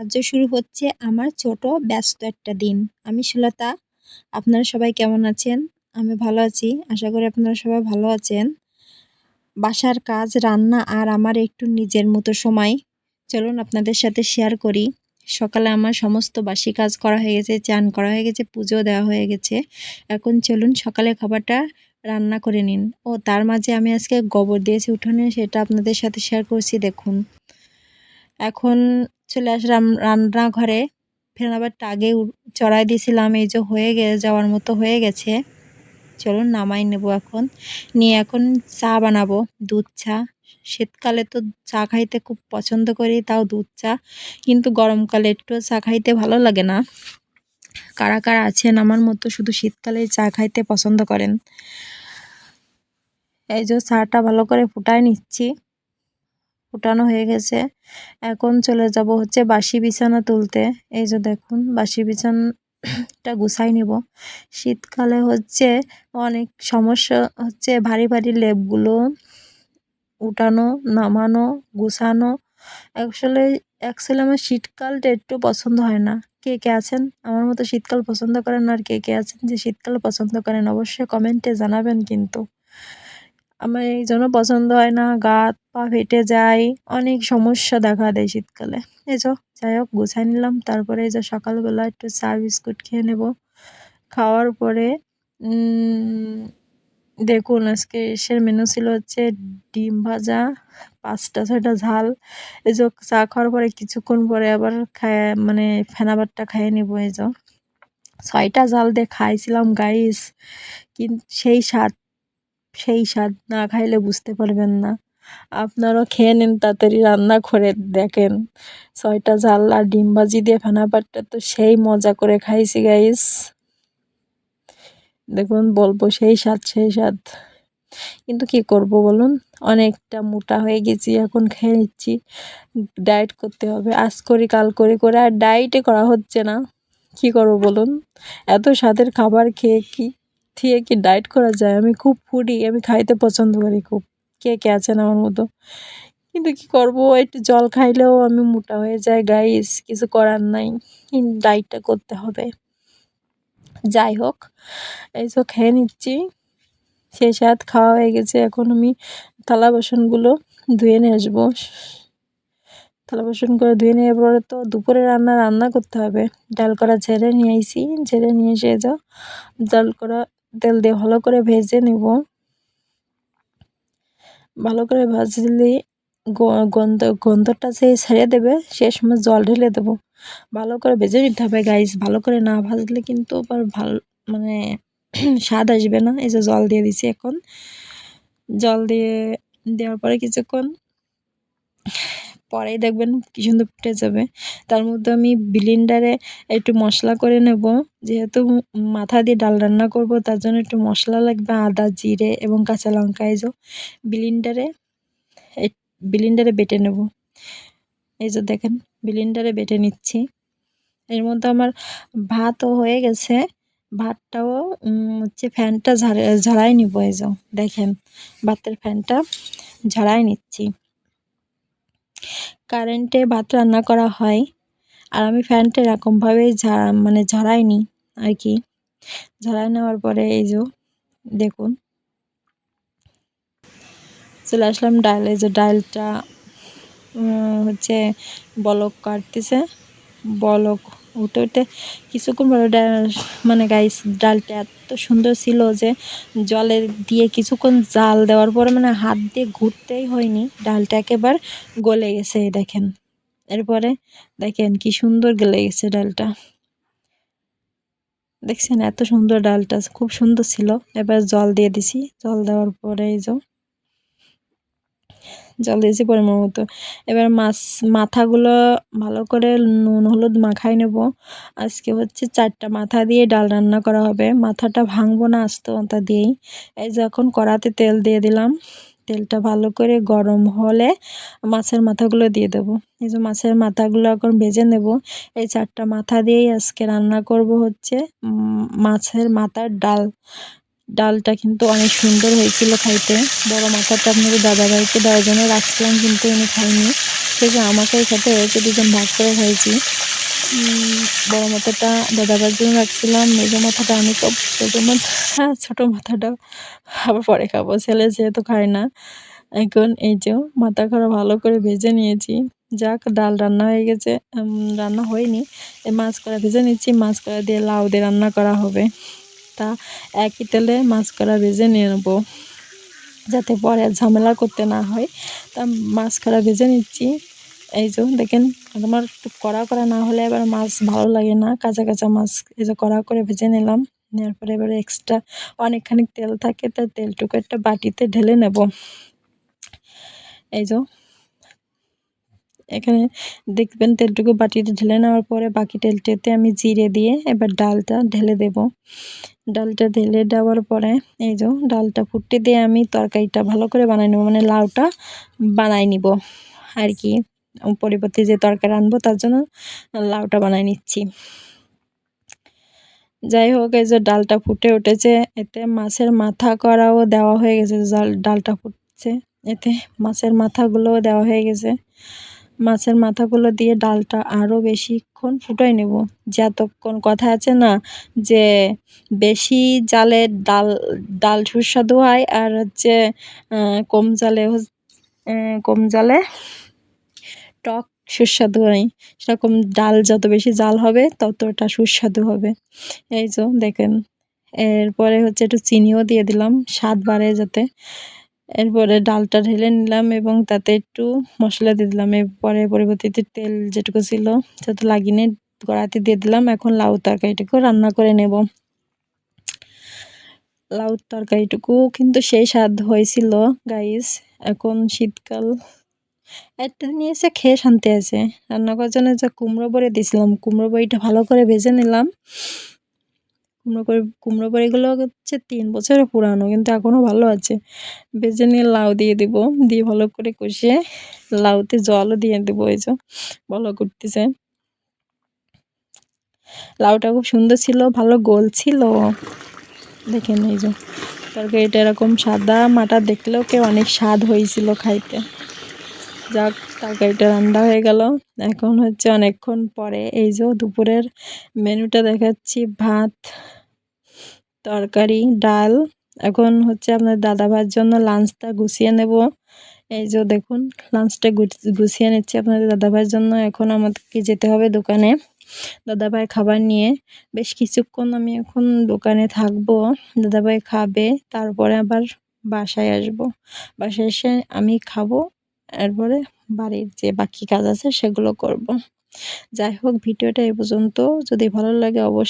আজ শুরু হচ্ছে আমার ছোট ব্যস্ত একটা দিন। আমি সুলতা। আপনারা সবাই কেমন আছেন? আমি ভালো আছি। আশা করি আপনারা সবাই ভালো আছেন। বাসার কাজ, রান্না আর আমার একটু নিজের মতো সময়। চলুন আপনাদের সাথে শেয়ার করি। সকালে আমার সমস্ত বাসি কাজ করা হয়ে গেছে, চান করা হয়ে গেছে, পুজো দেওয়া হয়ে গেছে। এখন চলুন সকালে খাবারটা রান্না করে নিন। ও তার মাঝে আমি আজকে গোবর দিয়েছি উঠোনে, সেটা আপনাদের সাথে শেয়ার করছি দেখুন। এখন চলে আসলাম রান্নাঘরে। ফের আবার আগে চড়াই দিয়েছিলাম, এই যে হয়ে যাওয়ার মতো হয়ে গেছে। চলুন নামাই নেব এখন। নিয়ে এখন চা বানাবো, দুধ চা। শীতকালে তো চা খাইতে খুব পছন্দ করি, তাও দুধ চা। কিন্তু গরমকালে একটু চা খাইতে ভালো লাগে না। কারা কারা আছেন আমার মতো শুধু শীতকালে চা খাইতে পছন্দ করেন? এই যে চাটা ভালো করে ফুটায় নিচ্ছি, ফুটানো হয়ে গেছে। এখন চলে যাব হচ্ছে বাসি বিছানা তুলতে। এই যে দেখুন বাসি বিছানাটা গুছাই নিব। শীতকালে হচ্ছে অনেক সমস্যা হচ্ছে, ভারী ভারী লেপগুলো উঠানো, নামানো, গুছানো। অ্যাকচুয়ালি আমার শীতকালটা একটু পছন্দ হয় না। কে কে আছেন আমার মতো শীতকাল পছন্দ করেন, আর কে কে আছেন যে শীতকাল পছন্দ করেন অবশ্যই কমেন্টে জানাবেন কিন্তু। আমার এই জন্য পছন্দ হয় না, গা হাত পা ফেটে যায়, অনেক সমস্যা দেখা দেয় শীতকালে। এই যে যাই হোক গুছাই নিলাম। তারপরে এই যে সকালবেলা একটু চা বিস্কুট খেয়ে নেব। খাওয়ার পরে দেখুন আজকে এসের মেনু ছিল হচ্ছে ডিম ভাজা, 5টা 6টা ঝাল। এই যে চা খাওয়ার পরে কিছুক্ষণ পরে আবার মানে ফেনাবারটা খাইয়ে নেব। এই যে 6টা ঝাল দিয়ে খাইছিলাম গাইস, কিন্তু সেই স্বাদ না খাইলে বুঝতে পারবেন না। আপনারাও খেয়ে নিন, তাড়াতাড়ি রান্না করে দেখেন। 6টা ঝাল আর ডিম ভাজি দিয়ে ফেনাবারটা তো সেই মজা করে খাইছি গাইস। দেখুন বলবো সেই স্বাদ। কিন্তু কি করব বলুন, অনেকটা মোটা হয়ে গেছি, এখন খেয়ে নিচ্ছি। ডায়েট করতে হবে, আজ করি কাল করি করে আর ডায়েটে করা হচ্ছে না। কি করব বলুন, এত স্বাদের খাবার খেয়ে কি ডায়েট করা যায়? আমি খুব ফুডি, আমি খাইতে পছন্দ করি খুব। কে কে আছেন আমার মতো? কিন্তু কি করব, একটু জল খাইলেও আমি মোটা হয়ে যাই গাইস, কিছু করার নাই, কিন্তু ডায়েটটা করতে হবে। যাই হোক, এই তো খেয়ে নিচ্ছি। সেই স্বাদ খাওয়া হয়ে গেছে। এখন আমি থালা বাসনগুলো ধুয়ে নিয়ে আসবো। থালা বাসনগুলো ধুয়ে নেওয়ার পরে তো দুপুরে রান্না করতে হবে। ডাল করা ঝেড়ে নিয়ে আইছি, ঝেড়ে নিয়ে এসে যাও ডাল করা তেল দিয়ে ভালো করে ভেজে নেব। ভালো করে ভাজলে গন্ধটা যে ছেড়ে দেবে, সে সময় জল ঢেলে দেবো। ভালো করে ভেজে নিতে হবে গাইস, ভালো করে না ভাজলে কিন্তু আবার মানে স্বাদ আসবে না। এই যে জল দিয়ে দিছি, এখন জল দেওয়ার পরে কিছুক্ষণ পরেই দেখবেন কি সুন্দর ফুটে যাবে। তার মধ্যে আমি ব্লেন্ডারে একটু মশলা করে নেব, যেহেতু মাথা দিয়ে ডাল রান্না করব, তার জন্য একটু মশলা লাগবে, আদা জিরে এবং কাঁচা লঙ্কা। এই যে ব্লেন্ডারে বেটে নেব। এই যে দেখেন ব্লেন্ডারে বেটে নিচ্ছি। এর মধ্যে আমার ভাতও হয়ে গেছে। ভাতটাও হচ্ছে ফ্যানটা ঝাড়াই নিব। এই যে দেখেন ভাতের ফ্যানটা ঝাড়াই নিচ্ছি। কারেন্টে ভাত রান্না করা হয়, আর আমি ফ্যানটা এরকমভাবেই মানে ঝাড়াই নিই আর কি। ঝাড়াই নেওয়ার পরে এই যে দেখুন চলে আসলাম ডাল। এই যে ডালটা হচ্ছে বলক কাটতেছে, বলক উঠে কিছুক্ষণ পরে মানে গাইস ডালটা এত সুন্দর ছিল যে জলের দিয়ে কিছুক্ষণ জাল দেওয়ার পরে মানে হাত দিয়ে ঘুরতেই হয়নি, ডালটা একেবারে গলে গেছে। দেখেন এরপরে দেখেন কি সুন্দর গলে গেছে ডালটা, দেখছেন এত সুন্দর, ডালটা খুব সুন্দর ছিল। এবার জল দিয়ে দিছি, জল দেওয়ার পরে এই যে জল দিয়েছি পরিমাণ মতো। এবার মাথাগুলো ভালো করে নুন হলুদ মাখাই নেব। আজকে হচ্ছে 4টা মাথা দিয়ে ডাল রান্না করা হবে। মাথাটা ভাঙবো না আস্ত মাথা দিয়েই। এই যে এখন কড়াতে তেল দিয়ে দিলাম, তেলটা ভালো করে গরম হলে মাছের মাথাগুলো দিয়ে দেব। এই যে মাছের মাথাগুলো এখন ভেজে নেব। এই 4টা মাথা দিয়েই আজকে রান্না করব হচ্ছে মাছের মাথার ডাল। ডালটা কিন্তু অনেক সুন্দর হয়েছিল খাইতে। বড় মাথাটা আপনাদের দাদাভাইকে দেওয়ার জন্য রাখছিলাম, কিন্তু উনি খাইনি। থেকে আমাকেই খেতে হয়েছে, দুজন ভাগ করে খাইছি। বড় মাথাটা দাদাবার জন্য রাখছিলাম, মেজো মাথাটা আমি খাবো, ছোটো মাথাটা আবার পরে খাবো, ছেলে যেহেতু খায় না। এখন এই যে মাথা খাওয়া ভালো করে ভেজে নিয়েছি। যাক, ডাল রান্না হয়ে গেছে, রান্না হয়নি, এই মাছ কড়া ভেজে নিচ্ছি। মাছ কড়া দিয়ে লাউ দিয়ে রান্না করা হবে, তা একই তেলে মাছ কড়া ভেজে নিয়ে নেবো, যাতে পরে আর ঝামেলা করতে না হয়। তা মাছ কড়া ভেজে নিচ্ছি। এই যে দেখেন, আমার একটু কড়া করা না হলে এবার মাছ ভালো লাগে না, কাঁচা কাঁচা মাছ এই যে কড়া করে ভেজে নিলাম। নেওয়ার পরে এবারে এক্সট্রা অনেকখানি তেল থাকে, তাই তেলটুকু একটা বাটিতে ঢেলে নেব। এই যে এখানে দেখবেন তেলটুকু বাটিতে ঢেলে নেওয়ার পরে বাকি তেলটাতে আমি জিরে দিয়ে এবার ডালটা ঢেলে দেব। ডালটা ঢেলে দেওয়ার পরে এই যে ডালটা ফুটতে দিয়ে আমি তরকারিটা ভালো করে বানাই নেব, মানে লাউটা বানাই নিব আর কি। পরবর্তী যে তরকারি রানবো তার জন্য লাউটা বানাই নিচ্ছি। যাই হোক, এই যে ডালটা ফুটে উঠেছে, এতে মাছের মাথা করাও দেওয়া হয়ে গেছে। ডালটা ফুটছে, এতে মাছের মাথাগুলোও দেওয়া হয়ে গেছে। মাছের মাথাগুলো দিয়ে ডালটা আরও বেশিক্ষণ ফুটাই নেব। যতক্ষণ কথা আছে না যে বেশি জালে ডাল ডাল সুস্বাদু হয়, আর হচ্ছে কম জালে টক সুস্বাদু হয়। সেরকম ডাল যত বেশি জাল হবে ততটা সুস্বাদু হবে। এই যে দেখেন, এরপরে হচ্ছে একটু চিনিও দিয়ে দিলাম স্বাদ বাড়ে যাতে। এরপরে ডালটা ঢেলে নিলাম এবং তাতে একটু মশলা দিয়ে দিলাম। এরপরে পরবর্তীতে তেল যেটুকু ছিল যাতে লাগিয়ে কড়াইতে দিয়ে দিলাম। এখন লাউ তরকারিটুকু রান্না করে নেব। লাউ তরকারিটুকু কিন্তু সেই স্বাদ হয়েছিল গাইস। এখন শীতকাল, একটা নিয়ে এসে খেয়ে শান্তি আছে। রান্না করার জন্য যে কুমড়ো বড়ি দিয়েছিলাম, কুমড়ো বড়িটা ভালো করে ভেজে নিলাম। কুমড়ো বড়িগুলো হচ্ছে 3 বছরের পুরানো, কিন্তু এখনও ভালো আছে। ভেজে নিয়ে লাউ দিয়ে দিব, দিয়ে ভালো করে কষিয়ে লাউতে জলও দিয়ে দেবো। এই যে ভালো করতেছে। লাউটা খুব সুন্দর ছিল, ভালো গোল ছিল। দেখেন এই যে তরকারিটা এরকম সাদা মাটা দেখলেও কেউ অনেক স্বাদ হয়েছিল খাইতে। যাক, তরকারিটা রান্না হয়ে গেল। এখন হচ্ছে অনেকক্ষণ পরে এই যে দুপুরের মেনুটা দেখাচ্ছি। ভাত, তরকারি, ডাল। এখন হচ্ছে আপনার দাদাভাইয়ের জন্য লাঞ্চটা গুছিয়ে নেব। এই যে দেখুন, লাঞ্চটা গুছিয়ে নিচ্ছি আপনাদের দাদাভাইয়ের জন্য। এখন আমাদেরকে যেতে হবে দোকানে দাদাভাই খাবার নিয়ে। বেশ কিছুক্ষণ আমি এখন দোকানে থাকবো, দাদাভাই খাবে, তারপরে আবার বাসায় আসব। বাসায় এসে আমি খাবো, এরপরে বাড়ির যে বাকি কাজ আছে সেগুলো করব। যাই হোক, ভিডিওটা এই পর্যন্ত। যদি ভালো লাগে অবশ্যই